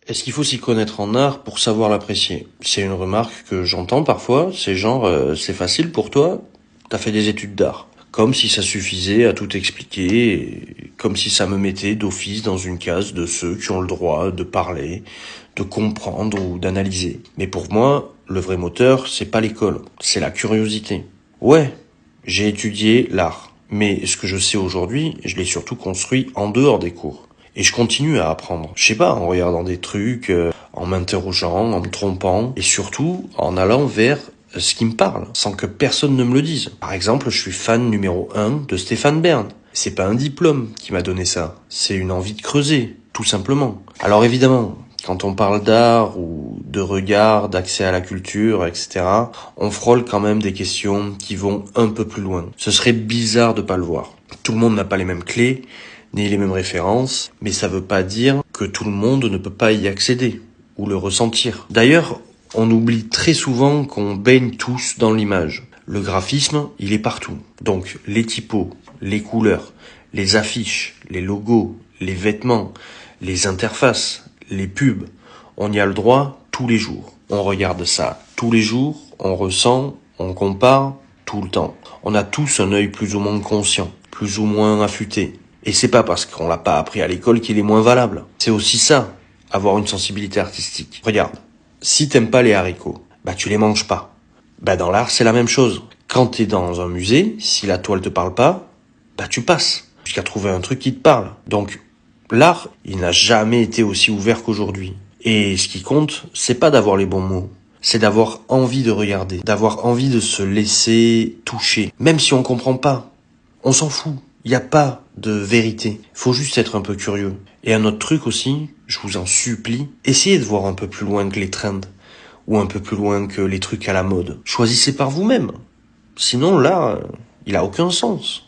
Est-ce qu'il faut s'y connaître en art pour savoir l'apprécier? C'est une remarque que j'entends parfois, c'est genre c'est facile pour toi, t'as fait des études d'art. Comme si ça suffisait à tout expliquer, et comme si ça me mettait d'office dans une case de ceux qui ont le droit de parler, de comprendre ou d'analyser. Mais pour moi, le vrai moteur, c'est pas l'école, c'est la curiosité. Ouais, j'ai étudié l'art, mais ce que je sais aujourd'hui, je l'ai surtout construit en dehors des cours. Et je continue à apprendre. Je sais pas, en regardant des trucs, en m'interrogeant, en me trompant, et surtout en allant vers ce qui me parle, sans que personne ne me le dise. Par exemple, je suis fan numéro 1 de Stéphane Bern. C'est pas un diplôme qui m'a donné ça, c'est une envie de creuser, tout simplement. Alors évidemment, quand on parle d'art ou de regard, d'accès à la culture, etc., on frôle quand même des questions qui vont un peu plus loin. Ce serait bizarre de pas le voir. Tout le monde n'a pas les mêmes clés, ni les mêmes références, mais ça veut pas dire que tout le monde ne peut pas y accéder ou le ressentir. D'ailleurs, on oublie très souvent qu'on baigne tous dans l'image. Le graphisme, il est partout. Donc les typos, les couleurs, les affiches, les logos, les vêtements, les interfaces, les pubs, on y a le droit tous les jours. On regarde ça tous les jours, on ressent, on compare tout le temps. On a tous un œil plus ou moins conscient, plus ou moins affûté. Et c'est pas parce qu'on l'a pas appris à l'école qu'il est moins valable. C'est aussi ça, avoir une sensibilité artistique. Regarde, si t'aimes pas les haricots, bah tu les manges pas. Bah dans l'art, c'est la même chose. Quand t'es dans un musée, si la toile te parle pas, bah tu passes jusqu'à trouver un truc qui te parle. Donc l'art, il n'a jamais été aussi ouvert qu'aujourd'hui. Et ce qui compte, c'est pas d'avoir les bons mots. C'est d'avoir envie de regarder, d'avoir envie de se laisser toucher. Même si on comprend pas, on s'en fout. Il n'y a pas de vérité. Faut juste être un peu curieux. Et un autre truc aussi, je vous en supplie, essayez de voir un peu plus loin que les trends. Ou un peu plus loin que les trucs à la mode. Choisissez par vous-même. Sinon là, il a aucun sens.